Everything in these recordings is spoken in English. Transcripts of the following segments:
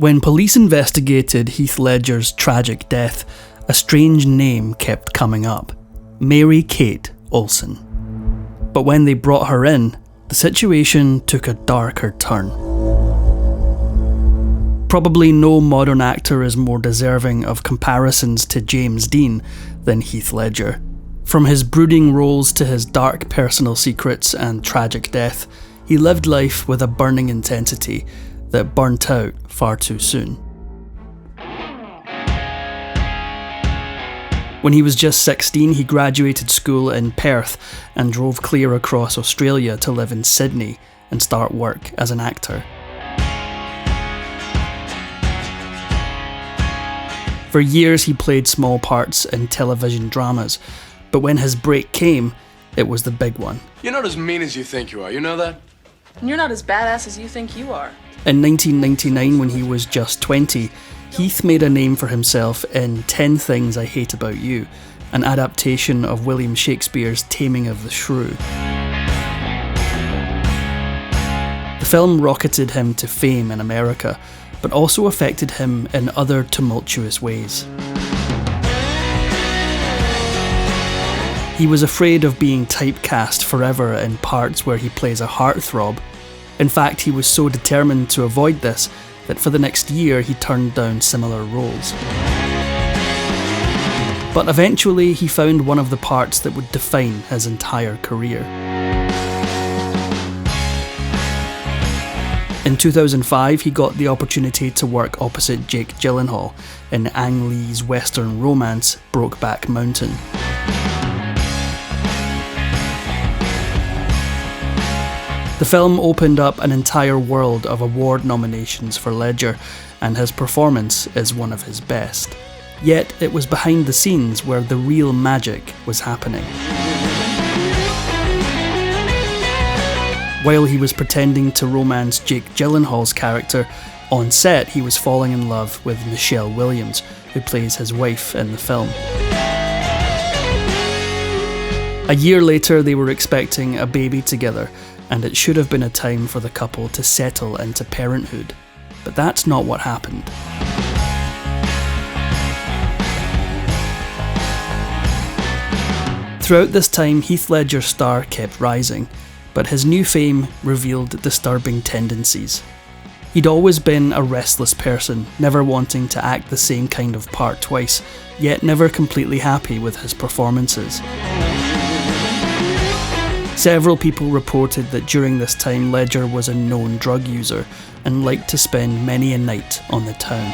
When police investigated Heath Ledger's tragic death, a strange name kept coming up: Mary Kate Olsen. But when they brought her in, the situation took a darker turn. Probably no modern actor is more deserving of comparisons to James Dean than Heath Ledger. From his brooding roles to his dark personal secrets and tragic death, he lived life with a burning intensity that burnt out far too soon. When he was just 16, he graduated school in Perth and drove clear across Australia to live in Sydney and start work as an actor. For years he played small parts in television dramas, but when his break came, it was the big one. You're not as mean as you think you are, you know that? And you're not as badass as you think you are. In 1999, when he was just 20, Heath made a name for himself in 10 Things I Hate About You, an adaptation of William Shakespeare's Taming of the Shrew. The film rocketed him to fame in America, but also affected him in other tumultuous ways. He was afraid of being typecast forever in parts where he plays a heartthrob. In fact, he was so determined to avoid this that for the next year he turned down similar roles. But eventually he found one of the parts that would define his entire career. In 2005, he got the opportunity to work opposite Jake Gyllenhaal in Ang Lee's western romance Brokeback Mountain. The film opened up an entire world of award nominations for Ledger, and his performance is one of his best. Yet it was behind the scenes where the real magic was happening. While he was pretending to romance Jake Gyllenhaal's character, on set he was falling in love with Michelle Williams, who plays his wife in the film. A year later, they were expecting a baby together, and it should have been a time for the couple to settle into parenthood. But that's not what happened. Throughout this time, Heath Ledger's star kept rising, but his new fame revealed disturbing tendencies. He'd always been a restless person, never wanting to act the same kind of part twice, yet never completely happy with his performances. Several people reported that during this time Ledger was a known drug user and liked to spend many a night on the town.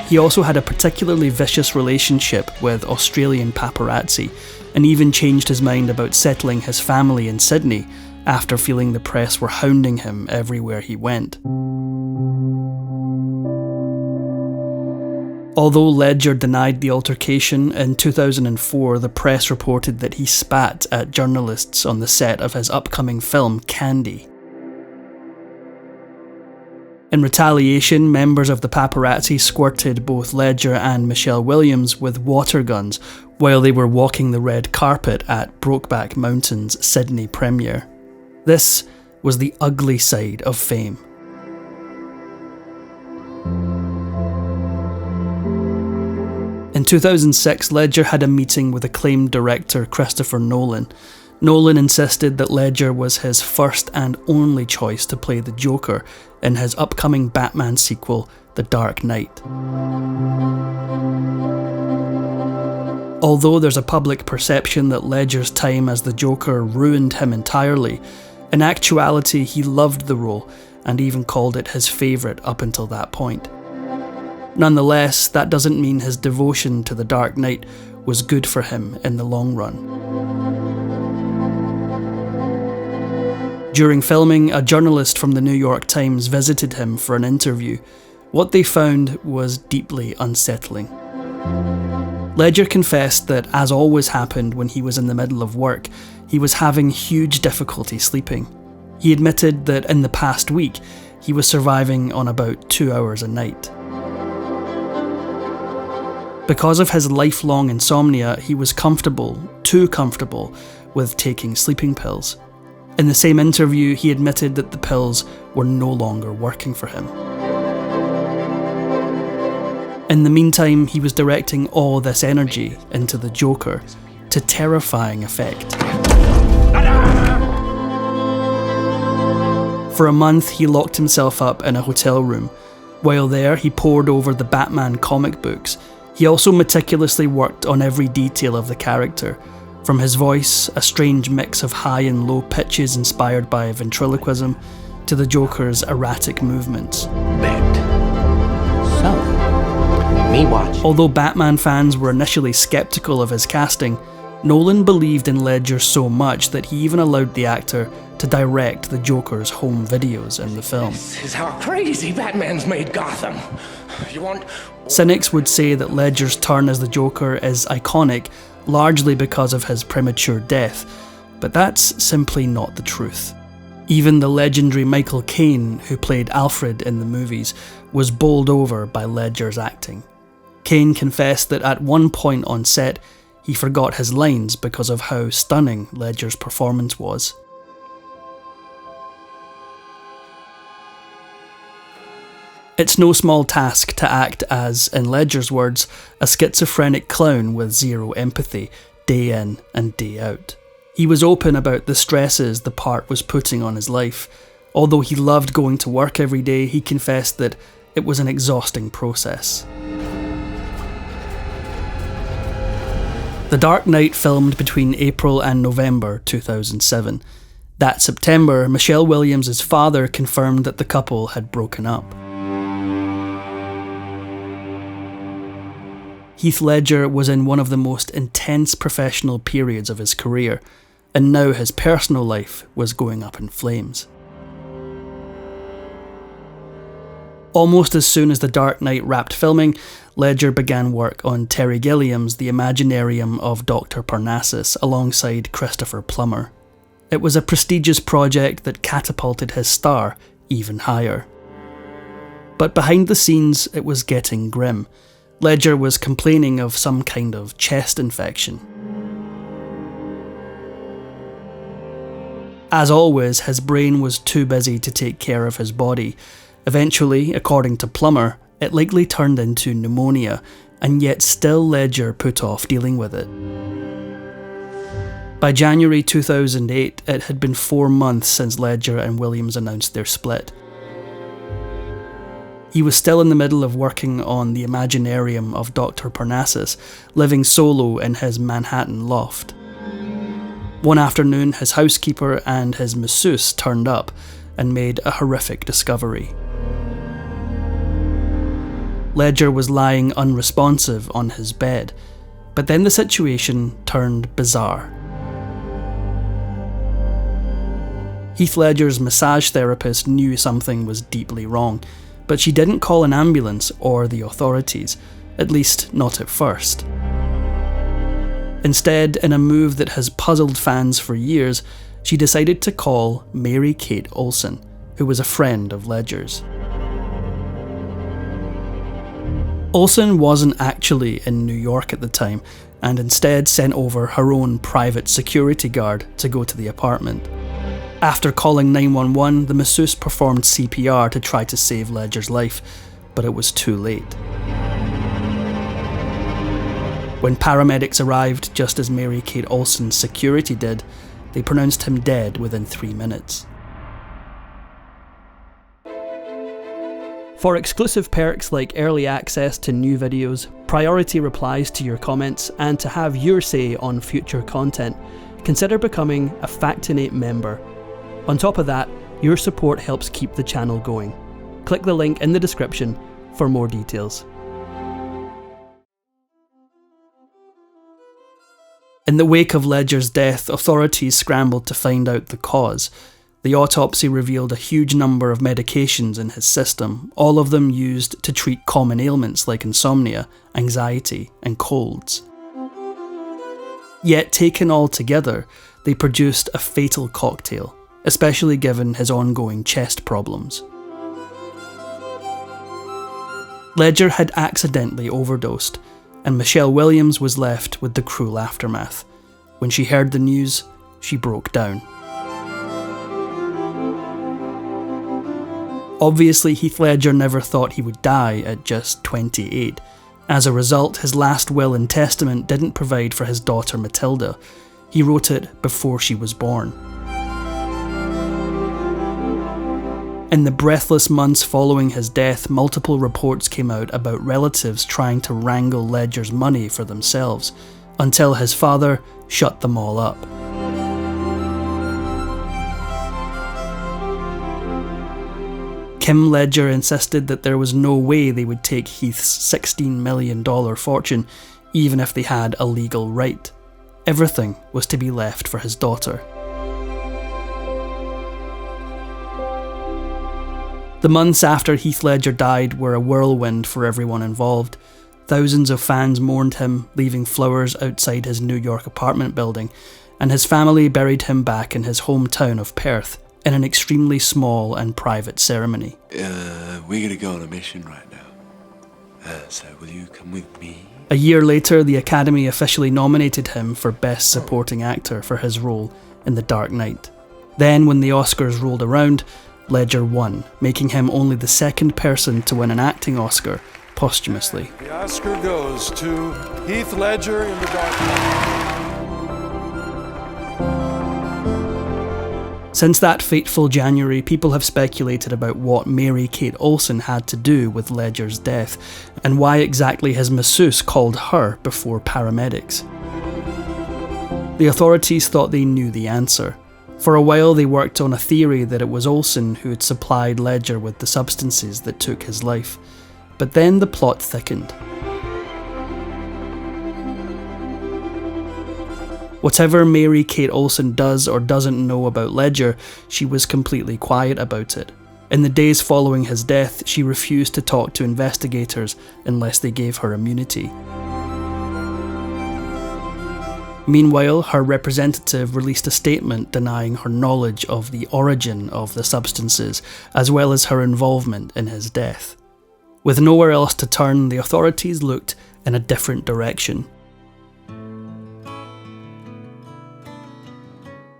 He also had a particularly vicious relationship with Australian paparazzi, and even changed his mind about settling his family in Sydney after feeling the press were hounding him everywhere he went. Although Ledger denied the altercation, in 2004 the press reported that he spat at journalists on the set of his upcoming film Candy. In retaliation, members of the paparazzi squirted both Ledger and Michelle Williams with water guns while they were walking the red carpet at Brokeback Mountain's Sydney premiere. This was the ugly side of fame. In 2006, Ledger had a meeting with acclaimed director Christopher Nolan. Nolan insisted that Ledger was his first and only choice to play the Joker in his upcoming Batman sequel, The Dark Knight. Although there's a public perception that Ledger's time as the Joker ruined him entirely, in actuality he loved the role and even called it his favourite up until that point. Nonetheless, that doesn't mean his devotion to The Dark Knight was good for him in the long run. During filming, a journalist from the New York Times visited him for an interview. What they found was deeply unsettling. Ledger confessed that, as always happened when he was in the middle of work, he was having huge difficulty sleeping. He admitted that in the past week, he was surviving on about 2 hours a night. Because of his lifelong insomnia, he was too comfortable with taking sleeping pills. In the same interview, he admitted that the pills were no longer working for him. In the meantime, he was directing all this energy into the Joker, to terrifying effect. For a month, he locked himself up in a hotel room. While there, he pored over the Batman comic books. He also meticulously worked on every detail of the character, from his voice, a strange mix of high and low pitches inspired by ventriloquism, to the Joker's erratic movements. Although Batman fans were initially skeptical of his casting, Nolan believed in Ledger so much that he even allowed the actor to direct the Joker's home videos in the film. This is how crazy Batman's made Gotham. Cynics would say that Ledger's turn as the Joker is iconic largely because of his premature death, but that's simply not the truth. Even the legendary Michael Caine, who played Alfred in the movies, was bowled over by Ledger's acting. Caine confessed that at one point on set, he forgot his lines because of how stunning Ledger's performance was. It's no small task to act as, in Ledger's words, a schizophrenic clown with zero empathy, day in and day out. He was open about the stresses the part was putting on his life. Although he loved going to work every day, he confessed that it was an exhausting process. The Dark Knight filmed between April and November 2007. That September, Michelle Williams' father confirmed that the couple had broken up. Heath Ledger was in one of the most intense professional periods of his career, and now his personal life was going up in flames. Almost as soon as The Dark Knight wrapped filming, Ledger began work on Terry Gilliam's The Imaginarium of Dr. Parnassus alongside Christopher Plummer. It was a prestigious project that catapulted his star even higher. But behind the scenes, it was getting grim. Ledger was complaining of some kind of chest infection. As always, his brain was too busy to take care of his body. Eventually, according to Plummer, it likely turned into pneumonia, and yet still Ledger put off dealing with it. By January 2008, it had been 4 months since Ledger and Williams announced their split. He was still in the middle of working on The Imaginarium of Dr. Parnassus, living solo in his Manhattan loft. One afternoon, his housekeeper and his masseuse turned up and made a horrific discovery. Ledger was lying unresponsive on his bed, but then the situation turned bizarre. Heath Ledger's massage therapist knew something was deeply wrong, but she didn't call an ambulance or the authorities, at least not at first. Instead, in a move that has puzzled fans for years, she decided to call Mary-Kate Olsen, who was a friend of Ledger's. Olsen wasn't actually in New York at the time, and instead sent over her own private security guard to go to the apartment. After calling 911, the masseuse performed CPR to try to save Ledger's life, but it was too late. When paramedics arrived just as Mary-Kate Olsen's security did, they pronounced him dead within 3 minutes. For exclusive perks like early access to new videos, priority replies to your comments, and to have your say on future content, consider becoming a Factinate member. On top of that, your support helps keep the channel going. Click the link in the description for more details. In the wake of Ledger's death, authorities scrambled to find out the cause. The autopsy revealed a huge number of medications in his system, all of them used to treat common ailments like insomnia, anxiety, and colds. Yet taken all together, they produced a fatal cocktail, especially given his ongoing chest problems. Ledger had accidentally overdosed, and Michelle Williams was left with the cruel aftermath. When she heard the news, she broke down. Obviously, Heath Ledger never thought he would die at just 28. As a result, his last will and testament didn't provide for his daughter Matilda. He wrote it before she was born. In the breathless months following his death, multiple reports came out about relatives trying to wrangle Ledger's money for themselves, until his father shut them all up. Kim Ledger insisted that there was no way they would take Heath's $16 million fortune, even if they had a legal right. Everything was to be left for his daughter. The months after Heath Ledger died were a whirlwind for everyone involved. Thousands of fans mourned him, leaving flowers outside his New York apartment building, and his family buried him back in his hometown of Perth, in an extremely small and private ceremony. We're gonna go on a mission right now. So will you come with me? A year later, the Academy officially nominated him for Best Supporting Actor for his role in The Dark Knight. Then, when the Oscars rolled around, Ledger won, making him only the second person to win an acting Oscar posthumously. The Oscar goes to Heath Ledger in The Dark Knight. Since that fateful January, people have speculated about what Mary-Kate Olsen had to do with Ledger's death, and why exactly his masseuse called her before paramedics. The authorities thought they knew the answer. For a while they worked on a theory that it was Olsen who had supplied Ledger with the substances that took his life. But then the plot thickened. Whatever Mary-Kate Olsen does or doesn't know about Ledger, she was completely quiet about it. In the days following his death, she refused to talk to investigators unless they gave her immunity. Meanwhile, her representative released a statement denying her knowledge of the origin of the substances, as well as her involvement in his death. With nowhere else to turn, the authorities looked in a different direction.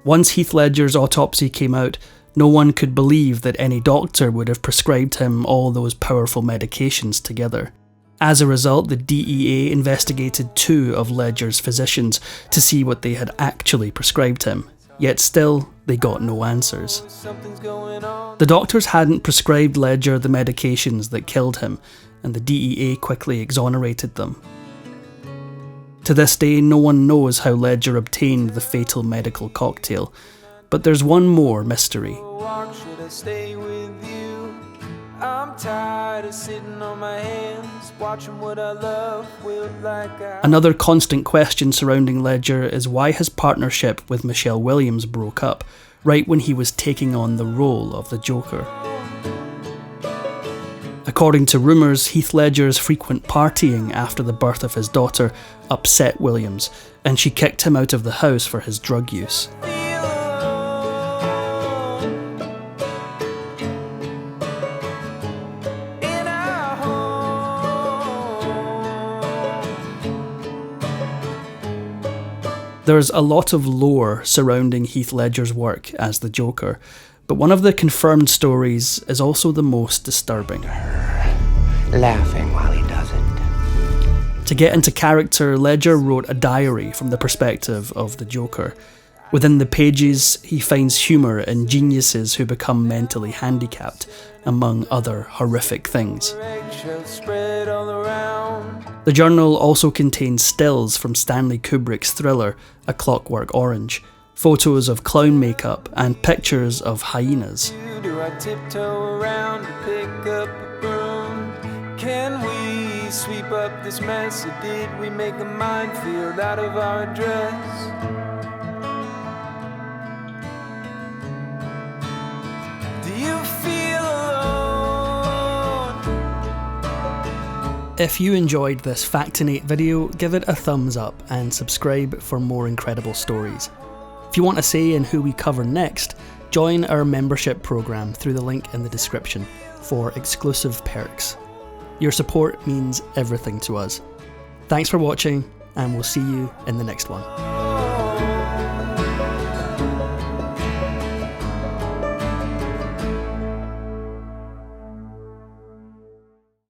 Once Heath Ledger's autopsy came out, no one could believe that any doctor would have prescribed him all those powerful medications together. As a result, the DEA investigated 2 of Ledger's physicians to see what they had actually prescribed him, yet still, they got no answers. The doctors hadn't prescribed Ledger the medications that killed him, and the DEA quickly exonerated them. To this day, no one knows how Ledger obtained the fatal medical cocktail, but there's one more mystery. Another constant question surrounding Ledger is why his partnership with Michelle Williams broke up, right when he was taking on the role of the Joker. According to rumours, Heath Ledger's frequent partying after the birth of his daughter upset Williams, and she kicked him out of the house for his drug use. There's a lot of lore surrounding Heath Ledger's work as the Joker, but one of the confirmed stories is also the most disturbing. Laughing while he does it. To get into character, Ledger wrote a diary from the perspective of the Joker. Within the pages, he finds humour in geniuses who become mentally handicapped, among other horrific things. The journal also contains stills from Stanley Kubrick's thriller, A Clockwork Orange, photos of clown makeup, and pictures of hyenas. Can we sweep up this mess, or did we make a minefield out of our dress? Do you feel alone? If you enjoyed this Factinate video, give it a thumbs up and subscribe for more incredible stories. If you want a say in who we cover next, join our membership program through the link in the description for exclusive perks. Your support means everything to us. Thanks for watching, and we'll see you in the next one.